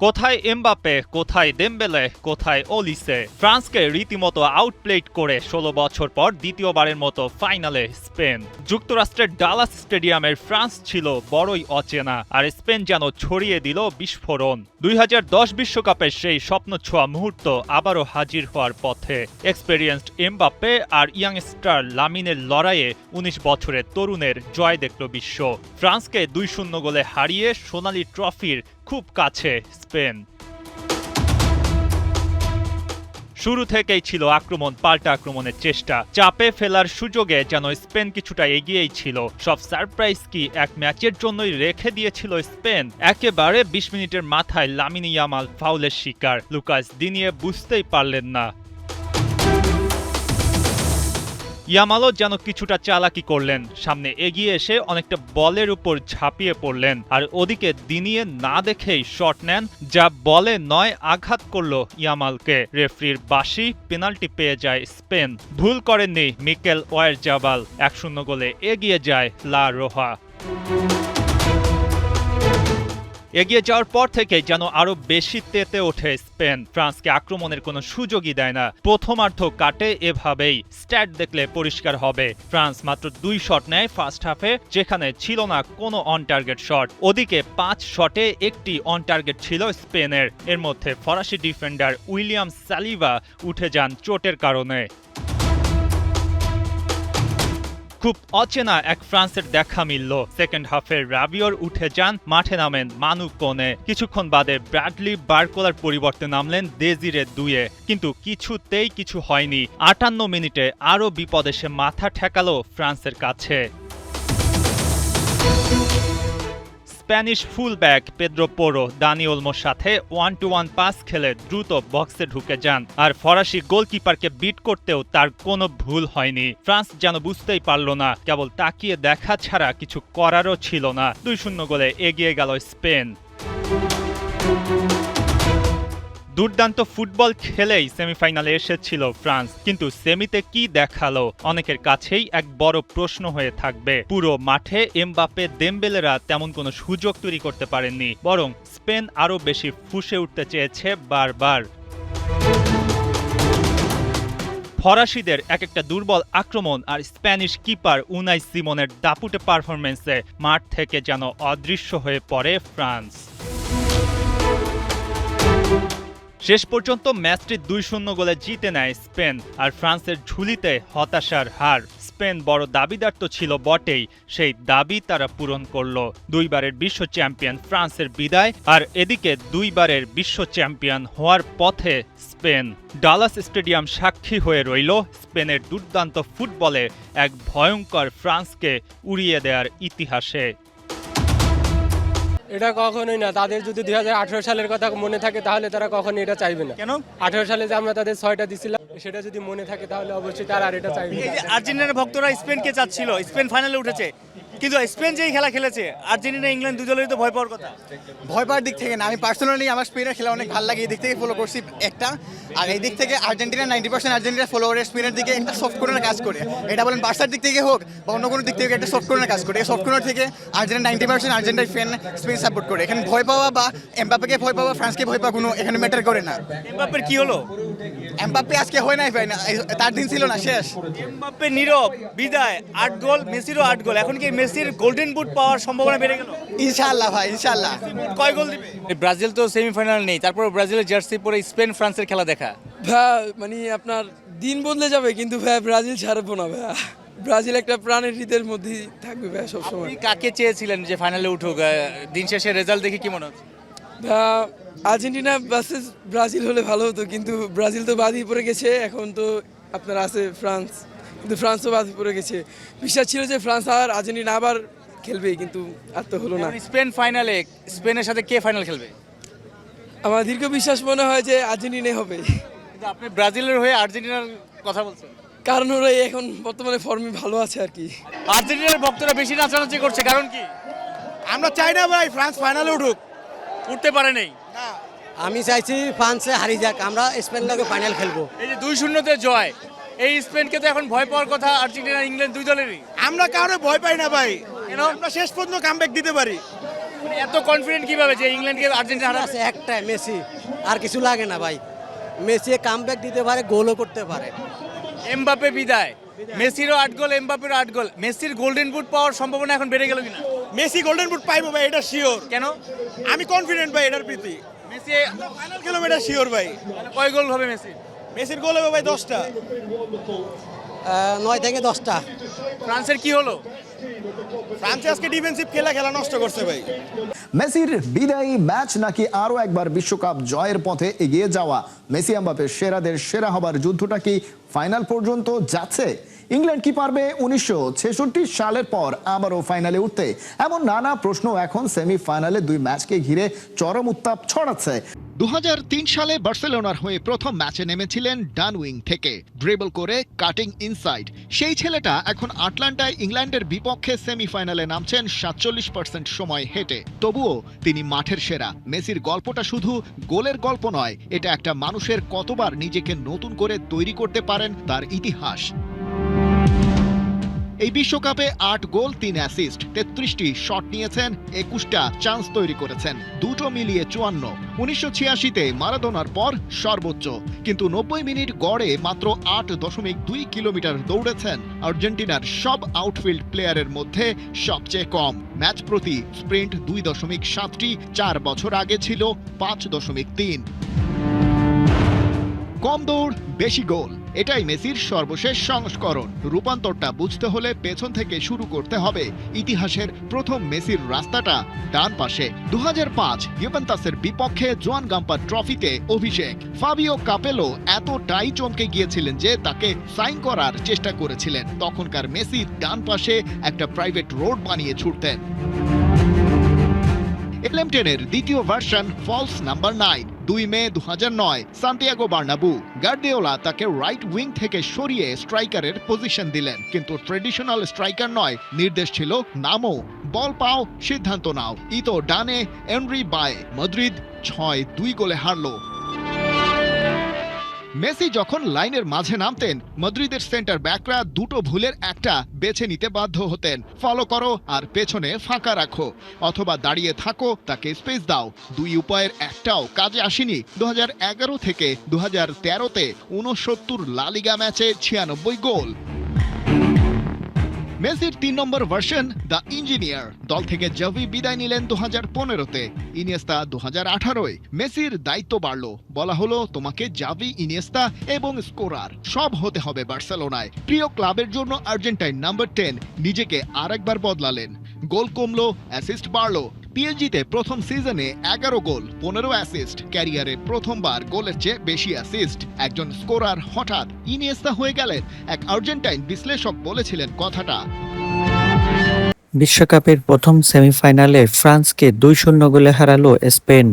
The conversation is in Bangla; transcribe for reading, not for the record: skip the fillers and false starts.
কোথায় এমবাপ্পে, কোথায় দেমবেলে, কোথায় ওলিসে। ফ্রান্সকে রীতিমতো আউটপ্লেড করে ১৬ বছর পর দ্বিতীয়বারের মতো ফাইনালে স্পেন। যুক্তরাষ্ট্রের ডালাস স্টেডিয়ামের ফ্রান্স ছিল বড়ই অচেনা, আর স্পেন যেন ছড়িয়ে দিল বিস্ফোরণ। ২০১০ বিশ্বকাপের সেই স্বপ্নছোঁয়া মুহূর্ত আবারও হাজির হওয়ার পথে। এক্সপেরিয়েন্সড এমবাপ্পে আর ইয়াংস্টার লামিনের লড়াইয়ে ১৯ বছরের তরুণের জয় দেখল বিশ্ব। ফ্রান্সকে ২-০ গোলে হারিয়ে সোনালি ট্রফির খুব কাছে স্পেন। শুরু থেকেই ছিল আক্রমণ পাল্টা আক্রমণের চেষ্টা। চাপে ফেলার সুযোগে যেন স্পেন কিছুটা এগিয়েই ছিল। সব সারপ্রাইজ কি এক ম্যাচের জন্যই রেখে দিয়েছিল স্পেন? একেবারে ২০ মিনিটের মাথায় লামিন ইয়ামাল ফাউলের শিকার। লুকাস দিনিয়ে বুঝতেই পারলেন না। ইয়ামালও যেন কিছুটা চালাকি করলেন, সামনে এগিয়ে এসে অনেকটা বলের উপর ঝাঁপিয়ে পড়লেন, আর ওদিকে দিনিয়ে না দেখেই শট নেন, যা বলে নয় আঘাত করল ইয়ামালকে। রেফরির বাঁশি, পেনাল্টি পেয়ে যায় স্পেন। ভুল করেননি মিকেল ওয়ারজাবাল, ১-০ গোলে এগিয়ে যায় লা রোহা। এগিয়ে যাওয়ার পর থেকে যেন আরো বেশি তেতে ওঠে স্পেন। ফ্রান্সকে আক্রমণের কোনো সুযোগই দেয় না। প্রথমার্ধ কাটে এভাবেই। স্ট্যাট দেখলে পরিষ্কার হবে। ফ্রান্স মাত্র ২ শট নেয় ফার্স্ট হাফে, যেখানে ছিল না কোনো অন টার্গেট শট। ওদিকে ৫ শটে একটি অন টার্গেট ছিল স্পেনের। এর মধ্যে ফরাসি ডিফেন্ডার উইলিয়াম সালিবা উঠে যান চোটের কারণে। খুব অচেনা এক ফ্রান্সের দেখা মিলল। সেকেন্ড হাফে রাবিওর উঠে যান, মাঠে নামেন মানু কোনে। কিছুক্ষণ বাদে ব্র্যাডলি বারকোলার পরিবর্তে নামলেন দেজিরে দুয়ে। কিন্তু কিছুতেই কিছু হয়নি। ৫৮ মিনিটে আরও বিপদ এসে মাথা ঠেকালো ফ্রান্সের কাছে। স্প্যানিশ ফুলব্যাক পেদ্রো পোরো দানি ওলমোর সাথে 1-to-1 পাস খেলে দ্রুত বক্সে ঢুকে যান, আর ফরাসি গোলকিপারকে বিট করতেও তার কোনো ভুল হয়নি। ফ্রান্স যেন বুঝতেই পারল না, কেবল তাকিয়ে দেখা ছাড়া কিছু করারও ছিল না। ২-০ গোলে এগিয়ে গেল স্পেন। দুর্দান্ত ফুটবল খেলেই সেমিফাইনালে এসেছিল ফ্রান্স, কিন্তু সেমিতে কি দেখালো অনেকের কাছেই এক বড় প্রশ্ন হয়ে থাকবে। পুরো মাঠে এমবাপ্পে দেমবেলেরা তেমন কোনো সুযোগ তৈরি করতে পারেননি, বরং স্পেন আরও বেশি ফুঁসে উঠতে চেয়েছে বারবার। ফরাসিদের এক একটা দুর্বল আক্রমণ আর স্প্যানিশ কিপার উনাই সিমনের দাপুটে পারফরমেন্সে মাঠ থেকে যেন অদৃশ্য হয়ে পড়ে ফ্রান্স। শেষ পর্যন্ত ম্যাচটি ২-০ গোলে জিতে নেয় স্পেন, আর ফ্রান্সের ঝুলিতে হতাশার হার। স্পেন বড় দাবিদার তো ছিল বটেই, সেই দাবি তারা পূরণ করল। ২ বারের বিশ্ব চ্যাম্পিয়ন ফ্রান্সের বিদায়, আর এদিকে ২ বারের বিশ্ব চ্যাম্পিয়ন হওয়ার পথে স্পেন। ডালাস স্টেডিয়াম সাক্ষী হয়ে রইল স্পেনের দুর্দান্ত ফুটবলে এক ভয়ঙ্কর ফ্রান্সকে উড়িয়ে দেওয়ার ইতিহাসে। এটা কখনোই না। তাদের যদি ২০১৮ সালের কথা মনে থাকে তাহলে তারা কখনোই এটা চাইবে না। কেন? ১৮ সালে যে আমরা তাদের ৬টা দিছিলাম, সেটা যদি মনে থাকে তাহলে অবশ্যই তারা আর এটা চাইবে এই না। যে আর্জেন্টিনার ভক্তরা স্পেনকে চাচ্ছিল, স্পেন ফাইনালে উঠেছে, কিন্তু স্পেন যেই খেলা খেলেছে, আর্জেন্টিনা ইংল্যান্ড দুই দলেরই তো ভয় পাওয়ার কথা। ভয় পাওয়ার দিক থেকে না, আমি পার্সোনালি আমার স্পেনের খেলা অনেক ভালো লাগে, এই দিক থেকে ফলো করছি একটা। আর এই দিক থেকে আর্জেন্টিনা 90% আর্জেন্টিনা ফলোয়ারের স্পেনের দিকে একটা সফট কর্নার কাজ করে। এটা বলেন বার্সার দিক থেকে হোক বা অন্য কোনো দিক থেকে একটা সফট কর্নার কাজ করে। এই সফট কর্নার থেকে আর্জেন্টিনা 90% আর্জেন্টিনার স্পেন সাপোর্ট করে। এখানে ভয় পাওয়া বা এমবাপ্পেকে ভয় পাওয়া, ফ্রান্সকে ভয় পাওয়া কোনো এখানে ম্যাটার করে না। এমবাপ্পের কি হলো? এমবাপ্পে আজকে হয় নাই ভাই, না তার দিন ছিল না, শেষ। এমবাপ্পে নীরব বিদায়, ৮ গোল, মেসিরও ৮ গোল। এখন কি মেসির গোল্ডেন বুট পাওয়ার সম্ভাবনা বেড়ে গেল? ইনশাআল্লাহ ভাই, ইনশাআল্লাহ। কয় গোল দিবে? ব্রাজিল তো সেমিফাইনাল নেই, তারপর ব্রাজিলের জার্সি পরে স্পেন ফ্রান্সের খেলা দেখা। ভাইয়া মানে আপনার দিন বদলে যাবে, কিন্তু ভাইয়া ব্রাজিল ছাড়বো না ভাইয়া। ব্রাজিল একটা প্রাণের হৃদের মধ্যেই থাকবে ভাইয়া সবসময়। আপনি কাকে চেয়েছিলেন যে ফাইনালে উঠুক? দিন শেষে রেজাল্ট দেখে কি মনে হচ্ছে? ভাইয়া আর্জেন্টিনা ভার্সেস ব্রাজিল হলে ভালো হতো, কিন্তু ব্রাজিল তো বাদই পড়ে গেছে। এখন তো আপনার আছে ফ্রান্স, কিন্তু ফ্রান্সও বাদই পড়ে গেছে। বিশ্বাস ছিল যে ফ্রান্স আর আর্জেন্টিনা আবার খেলবে, কিন্তু আর তো হলো না। স্পেন ফাইনালে, স্পেনের সাথে কে ফাইনাল খেলবে? আমার দীর্ঘ বিশ্বাস মনে হয় যে আর্জেন্টিনাই হবে। কিন্তু আপনি ব্রাজিলের হয়ে আর্জেন্টিনার কথা বলছেন, কারণ ওরা এখন বর্তমানে ফর্মে ভালো আছে আর কি। আর্জেন্টিনার ভক্তরা বেশি নাচানাচি করছে, কারণ কি? আমরা চাই না ভাই ফ্রান্স ফাইনালে উঠুক, উঠতে পারে নেই। আমি চাইছি ফ্রান্সে হারিয়ে যাক, আমরা স্পেন লগে ফাইনাল খেলবো। এই যে ২-০ জয়, এই স্পেনকে তো এখন ভয় পাওয়ার কথা আর্জেন্টিনা ইংল্যান্ড দুই দলেরই। আমরা কারো ভয় পাই না ভাই, কেন? আমরা শেষ পর্যন্ত কামব্যাক দিতে পারি। মানে এত কনফিডেন্ট কিভাবে যে ইংল্যান্ডকে আর্জেন্টিনা হারাবে? আছে একটাই মেসি, আর কিছু লাগে না ভাই। মেসি কামব্যাক দিতে পারে, গোলও করতে পারে। এমবাপ্পে বিদায়, মেসিরও 8 গোল, এমবাপ্পেরও 8 গোল। মেসির গোল্ডেন বুট পাওয়ার সম্ভাবনা এখন বেড়ে গেল কিনা? মেসি গোল্ডেন বুট পাইবো ভাই, এটা শিওর। কেন? আমি কনফিডেন্ট ভাই এটার প্রতি। মেসি ফাইনাল খেলবে এটা শিওর ভাই। কয় গোল হবে মেসি? মেসির গোল হবে ভাই 10টা। 9 থেকে 10টা। ফ্রান্সের কি হলো? ফ্রান্স আজকে ডিফেন্সিভ খেলা নষ্ট করছে ভাই। মেসির বিদায়ী ম্যাচ নাকি আরো একবার বিশ্বকাপ জয়ের পথে এগিয়ে যাওয়া? মেসি এমবাপ্পে সেরাদের সেরা হবার যুদ্ধটা কি ফাইনাল পর্যন্ত যাচ্ছে? ইংল্যান্ড কি পারবে 1966 সালের পর আবারও ফাইনালে উঠতে? এমন নানা প্রশ্ন এখন সেমিফাইনালে দুই ম্যাচকে ঘিরে চরম উত্তাপ ছড়াচ্ছে। 2003 সালে বার্সেলোনার হয়ে প্রথম ম্যাচে নেমেছিলেন ডান উইং থেকে ড্রিবল করে কাটিং ইনসাইড। সেই ছেলেটা এখন আটলান্টায় ইংল্যান্ডের বিপক্ষে সেমিফাইনালে নামছেন 47% সময় হেঁটে। তবুও তিনি মাঠের সেরা। মেসির গল্পটা শুধু গোলের গল্প নয়, এটা একটা মানুষের কতবার নিজেকে নতুন করে তৈরি করতে পারেন তার ইতিহাস। এই বিশ্বকাপে 8 গোল 3 অ্যাসিস্ট, 33টি শট নিয়েছেন, 21টা চান্স তৈরি করেছেন, দুটো মিলিয়ে 54। 1986-তে মারাদোনার পর সর্বোচ্চ। কিন্তু 90 মিনিট গড়ে মাত্র 8.2 কিলোমিটার দৌড়েছেন। আর্জেন্টিনার সব আউটফিল্ড প্লেয়ারের মধ্যে সবচেয়ে কম। ম্যাচ প্রতি স্প্রিন্ট 2.7টি, 4 বছর আগে ছিল 5.3। কম দৌড়, বেশি গোল, এটাই মেসির সর্বশেষ সংস্করণ। রূপান্তরটা বুঝতে হলে পেছন থেকে শুরু করতে হবে। ইতিহাসের প্রথম মেসির রাস্তাটা ডান পাশে। 2005 ইউভেন্টাসের বিপক্ষে জোয়ান গাম্পা ট্রফিতে অভিষেক। ফাবিও কাপেলো এতটাই চমকে গিয়েছিলেন যে তাকে সাইন করার চেষ্টা করেছিলেন। তখনকার মেসি ডান পাশে একটা প্রাইভেট রোড বানিয়ে ছুটতেন। LM10-এর দ্বিতীয় ভার্সন ফলস নাম্বার 9, 2 মে 2009 সান্তিয়াগো বার্নাবু। গার্দিওলা তাকে রাইট উইং থেকে সরিয়ে স্ট্রাইকারের পজিশন দিলেন, কিন্তু ট্রেডিশনাল স্ট্রাইকার নয়। নির্দেশ ছিল নামো, বল পাও, সিদ্ধান্ত নাও। ইতো ডানে, এনরি বায়ে। মাদ্রিদ 6-2 গোলে হারলো। মেসি যখন লাইনের মাঝে নামতেন, মাদ্রিদের সেন্টার ব্যাকরা দুটো ভুলের একটা বেছে নিতে বাধ্য হতেন। ফলো করো আর পেছনে ফাঁকা রাখো, অথবা দাঁড়িয়ে থাকো, তাকে স্পেস দাও। দুই উপায়ের একটাও কাজে আসেনি। 2011 থেকে 2013-তে 69 লা লিগা ম্যাচে 96 গোল। মেসির 3 নম্বর ভার্সন দ্য ইঞ্জিনিয়ার। দল থেকে জাভি বিদায় নিলেন 2015-তে, ইনিয়েস্তা 2018-য়। মেসির দায়িত্ব বাড়ল। বলা হলো, তোমাকে জাভি, ইনিয়েস্তা এবং স্কোরার সব হতে হবে বার্সেলোনায়। প্রিয় ক্লাবের জন্য আর্জেন্টাইন নাম্বার 10 নিজেকে আরেকবার বদলালেন। গোল কমলো, অ্যাসিস্ট বাড়লো। পিএসজিতে প্রথম সিজনে 11 গোল 15 অ্যাসিস্ট। ক্যারিয়ারে প্রথমবার গোলের চেয়ে বেশি অ্যাসিস্ট। একজন স্কোরার হঠাৎ ইনিয়েস্তা হয়ে গেলেন। এক আর্জেন্টাইন বিশ্লেষক বলেছিলেন কথাটা। বিশ্বকাপের প্রথম সেমিফাইনালে ফ্রান্সকে 2-0 গোলে হারালো স্পেন।